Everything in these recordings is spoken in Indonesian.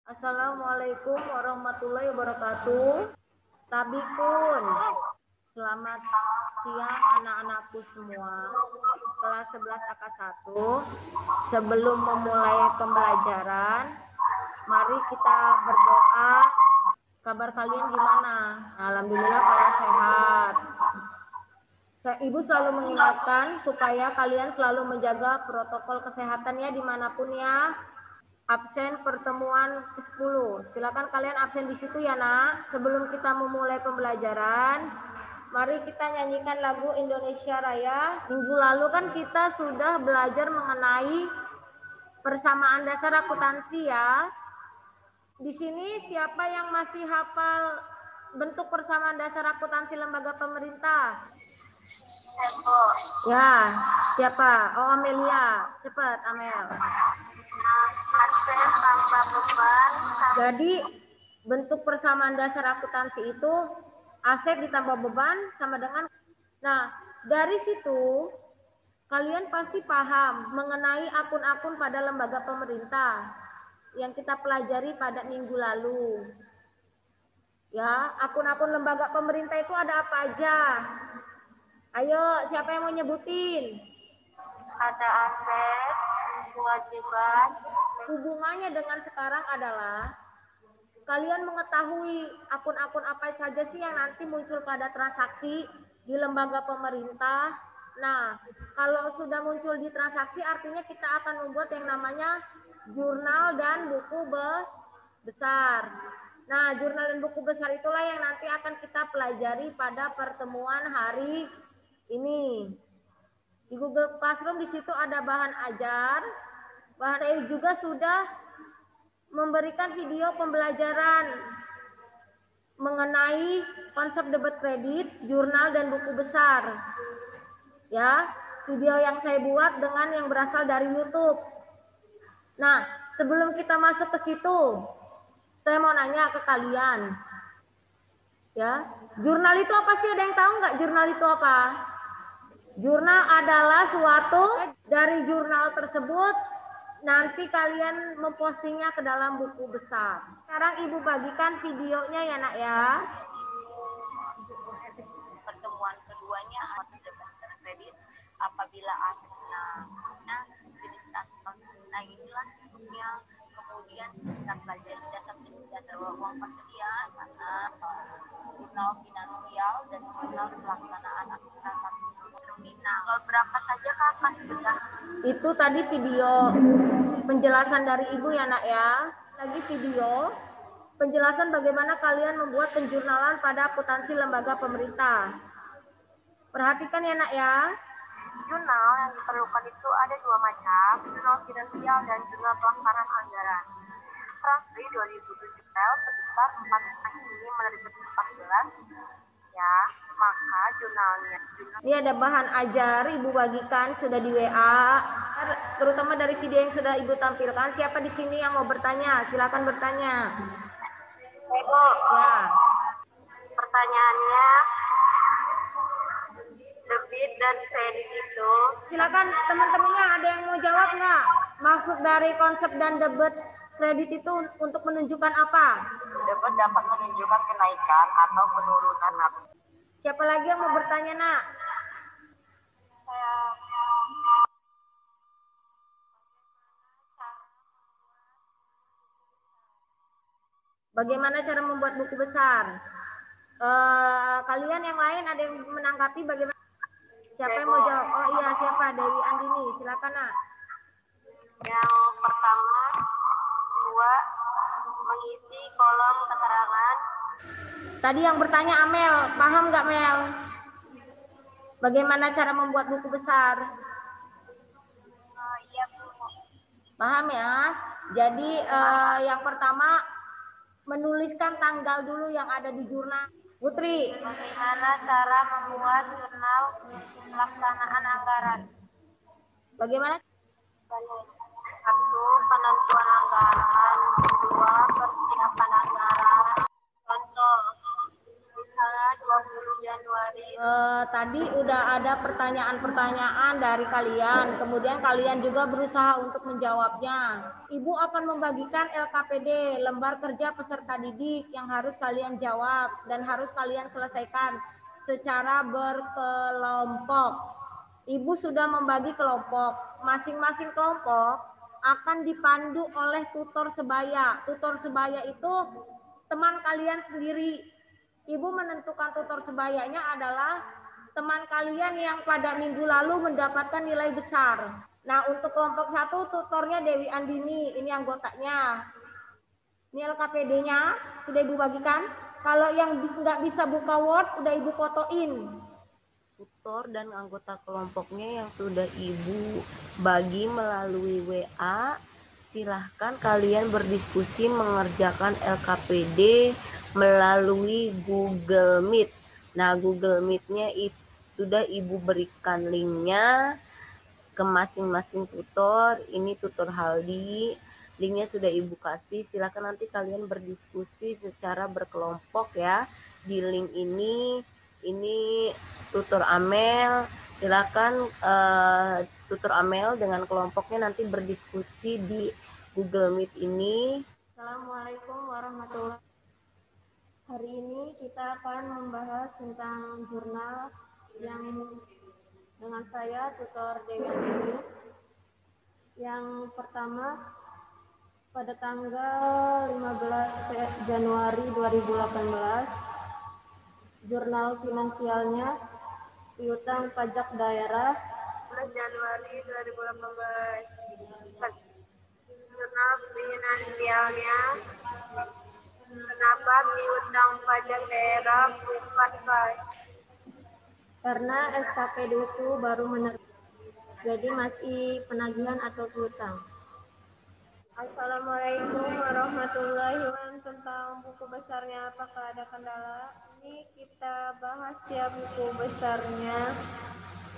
Assalamualaikum warahmatullahi wabarakatuh. Tabikun. Selamat siang anak-anakku semua. Kelas 11 AK1. Sebelum memulai pembelajaran, mari kita berdoa. Kabar kalian gimana? Alhamdulillah kalian sehat. Ibu selalu mengingatkan supaya kalian selalu menjaga protokol kesehatan ya dimanapun ya. Absen pertemuan ke-10. Silakan kalian absen di situ ya nak. Sebelum kita memulai pembelajaran, mari kita nyanyikan lagu Indonesia Raya. Minggu lalu kan kita sudah belajar mengenai persamaan dasar akuntansi ya. Di sini siapa yang masih hafal bentuk persamaan dasar akuntansi lembaga pemerintah? Ya, siapa? Oh, Amelia. Cepat, Amel. Aset tanpa beban. Jadi bentuk persamaan dasar akuntansi itu aset ditambah beban sama dengan. Nah, dari situ kalian pasti paham mengenai akun-akun pada lembaga pemerintah yang kita pelajari pada minggu lalu. Ya, akun-akun lembaga pemerintah itu ada apa aja? Ayo, siapa yang mau nyebutin? Ada aset, kewajiban. Hubungannya dengan sekarang adalah kalian mengetahui akun-akun apa saja sih yang nanti muncul pada transaksi di lembaga pemerintah. Nah, kalau sudah muncul di transaksi artinya kita akan membuat yang namanya jurnal dan buku besar. Nah, jurnal dan buku besar itulah yang nanti akan kita pelajari pada pertemuan hari ini. Di Google Classroom di situ ada bahan ajar. Bahan ajar juga sudah memberikan video pembelajaran mengenai konsep debit kredit, jurnal dan buku besar. Ya, video yang saya buat dengan yang berasal dari YouTube. Nah, sebelum kita masuk ke situ, saya mau nanya ke kalian. Ya, jurnal itu apa sih? Ada yang tahu nggak jurnal itu apa? Jurnal adalah suatu dari jurnal tersebut nanti kalian mempostingnya ke dalam buku besar. Sekarang ibu bagikan videonya ya nak ya. Pertemuan keduanya ada kredit apabila asetnya jenis tanpa. Nah inilah bentuknya. Kemudian kita pelajari dasar uang persediaan karena jurnal finansial dan jurnal pelaksanaan transaksi nominal. Berapa saja kakak sudah? Itu tadi video penjelasan dari ibu ya nak ya. Lagi video penjelasan bagaimana kalian membuat penjurnalan pada akuntansi lembaga pemerintah. Perhatikan ya nak ya. Jurnal yang diperlukan itu ada dua macam, jurnal finansial dan jurnal pelaksanaan anggaran. Transfer 2007 sebesar 4 ini menerbit 14 ya, maka jurnalnya. Ini ada bahan ajar ibu bagikan sudah di WA, terutama dari video yang sudah ibu tampilkan. Siapa di sini yang mau bertanya? Silakan bertanya. Ibu. Ya. Pertanyaannya, debit dan kredit itu. Silakan teman-temannya ada yang mau jawab nggak? Maksud dari konsep dan debit kredit itu untuk menunjukkan apa? Debit dapat menunjukkan kenaikan atau penurunan. Siapa lagi yang mau bertanya nak? Bagaimana cara membuat buku besar? Kalian yang lain ada yang menanggapi bagaimana? Siapa yang mau jawab? Oh iya, siapa? Dewi Andini, silakan nak. Yang pertama, mengisi kolom keterangan. Tadi yang bertanya Amel, paham nggak Mel? Bagaimana cara membuat buku besar? Iya Bu. Paham ya? Jadi yang pertama menuliskan tanggal dulu yang ada di jurnal. Putri. Bagaimana cara membuat jurnal pelaksanaan anggaran? Bagaimana? Satu, penentuan anggaran. Dua, persiapan anggaran. Contoh, misalnya 20 Januari. tadi udah ada pertanyaan-pertanyaan dari kalian, kemudian kalian juga berusaha untuk menjawabnya. Ibu akan membagikan LKPD, lembar kerja peserta didik, yang harus kalian jawab dan harus kalian selesaikan secara berkelompok. Ibu sudah membagi kelompok. Masing-masing kelompok akan dipandu oleh tutor sebaya. Tutor sebaya itu teman kalian sendiri. Ibu menentukan tutor sebayanya adalah teman kalian yang pada minggu lalu mendapatkan nilai besar. Nah, untuk kelompok 1 tutornya Dewi Andini, ini anggotanya. Ini LKPD-nya sudah Ibu bagikan. Kalau yang nggak bisa buka Word, udah Ibu fotoin. Tutor dan anggota kelompoknya yang sudah Ibu bagi melalui WA, silahkan kalian berdiskusi mengerjakan LKPD melalui Google Meet. Nah, Google Meet-nya sudah Ibu berikan linknya ke masing-masing tutor. Ini tutor Haldi, linknya sudah Ibu kasih. Silakan nanti kalian berdiskusi secara berkelompok ya di link ini. Ini tutor Amel, silakan tutor Amel dengan kelompoknya nanti berdiskusi di Google Meet ini. Assalamualaikum warahmatullahi wabarakatuh. Hari ini kita akan membahas tentang jurnal yang dengan saya tutor Dewi Andini. Yang pertama, pada tanggal 15 Januari 2018, jurnal finansialnya piutang pajak daerah 11 Januari 2018. Jurnal finansialnya, kenapa piutang pajak daerah bukan cash? karena SKPD itu baru menerbit, jadi masih penagihan atau piutang. Assalamualaikum warahmatullahi wabarakatuh. Tentang buku besarnya apakah ada kendala? Ini kita bahas ya buku besarnya.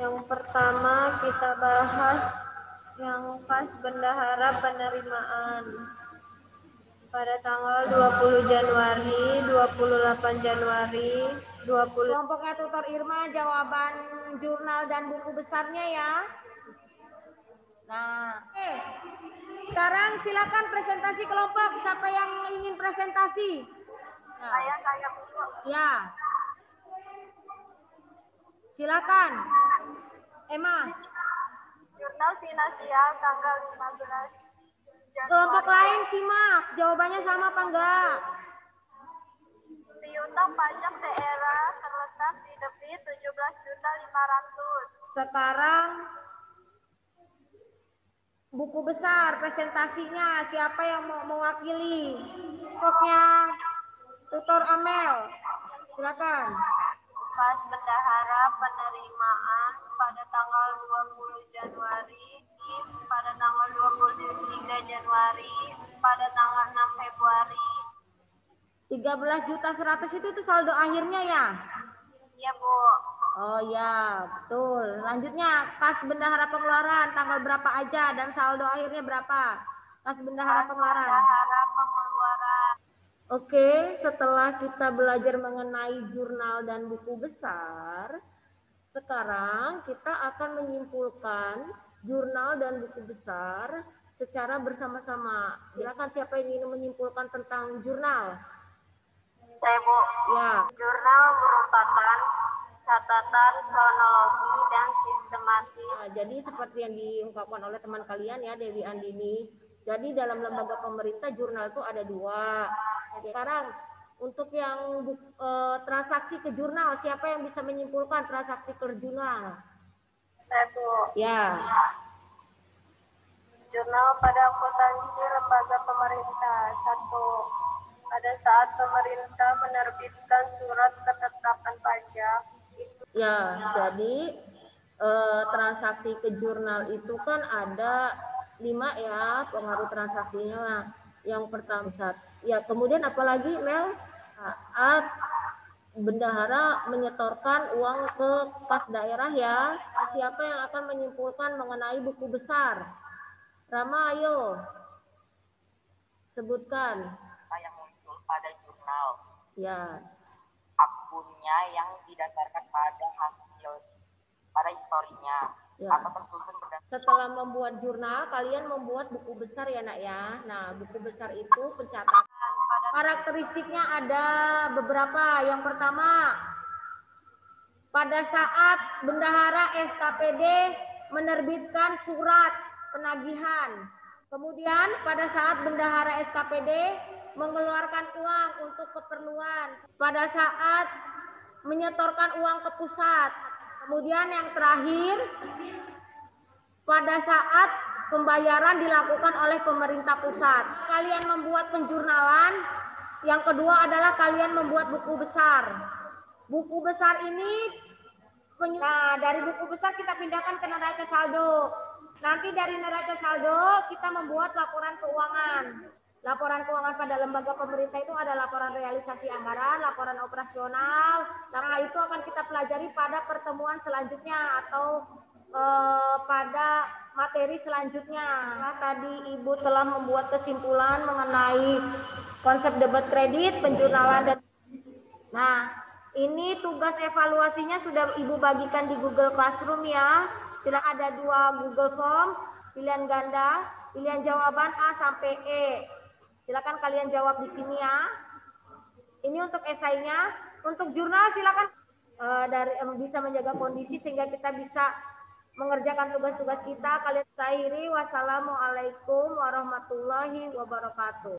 Yang pertama kita bahas yang kas bendahara penerimaan. Pada tanggal 20 Januari, 28 Januari, 20. Kelompoknya tutor Irma jawaban jurnal dan buku besarnya ya. Nah, sekarang silakan presentasi kelompok. Siapa yang ingin presentasi? Nah. Saya buku. Ya. Silakan. Emma. Jurnal finansial tanggal 15 Januari. Kelompok lain simak. Jawabannya sama apa enggak? Piutang pajak daerah terletak di debit 17.500.000. Sekarang buku besar presentasinya siapa yang mau mewakili? Pokoknya tutor Amel. Silakan. Kas bendahara penerimaan pada tanggal 20 Januari, pada tanggal 23 Januari, pada tanggal 6 Februari. 13.100.000 itu saldo akhirnya ya? Iya, Bu. Oh ya, betul. Lanjutnya, kas bendahara pengeluaran tanggal berapa aja dan saldo akhirnya berapa? Kas bendahara pengeluaran. Bendahara pengeluaran. Oke, setelah kita belajar mengenai jurnal dan buku besar, sekarang kita akan menyimpulkan jurnal dan buku besar secara bersama-sama. Silakan siapa yang ingin menyimpulkan tentang jurnal? Saya, Bu. Ya. Jurnal merupakan catatan kronologi dan sistematis. Nah, jadi seperti yang diungkapkan oleh teman kalian ya, Dewi Andini. Jadi dalam lembaga pemerintah jurnal itu ada 2. Sekarang untuk yang transaksi ke jurnal, siapa yang bisa menyimpulkan transaksi ke jurnal? Saya, Bu. Ya. Jurnal pada akuntansi lembaga pemerintah. 1. Pada saat pemerintah menerbitkan surat ketetapan pajak. Ya, jadi transaksi ke jurnal itu kan ada 5 ya pengaruh transaksinya. Yang pertama, ya kemudian apalagi Mel? Saat bendahara menyetorkan uang ke kas daerah ya. Siapa yang akan menyimpulkan mengenai buku besar? Rama, ayo sebutkan. Yang muncul pada jurnal. Ya. Akunnya yang didasarkan pada hasil pada historinya Ya. atau tersusun berdasarkan. Setelah membuat jurnal, kalian membuat buku besar ya nak ya. Nah, buku besar itu pencatatan. Karakteristiknya ada beberapa. Yang pertama, pada saat bendahara SKPD menerbitkan surat penagihan. Kemudian pada saat bendahara SKPD mengeluarkan uang untuk keperluan. Pada saat menyetorkan uang ke pusat. Kemudian yang terakhir, pada saat pembayaran dilakukan oleh pemerintah pusat. Kalian membuat penjurnalan. Yang kedua adalah kalian membuat buku besar. Buku besar ini, nah dari buku besar kita pindahkan ke neraca saldo. Nanti dari neraca saldo kita membuat laporan keuangan. Laporan keuangan pada lembaga pemerintah itu ada laporan realisasi anggaran, laporan operasional. Nah itu akan kita pelajari pada pertemuan selanjutnya atau pada materi selanjutnya. Nah, tadi Ibu telah membuat kesimpulan mengenai konsep debat kredit, penjurnalan, dan nah ini tugas evaluasinya sudah Ibu bagikan di Google Classroom ya. Silakan, ada 2 Google Form, pilihan ganda, pilihan jawaban A sampai E. Silakan kalian jawab di sini ya. Ini untuk esainya. Untuk jurnal silakan bisa menjaga kondisi sehingga kita bisa mengerjakan tugas-tugas kita. Kalian akhiri, wassalamualaikum warahmatullahi wabarakatuh.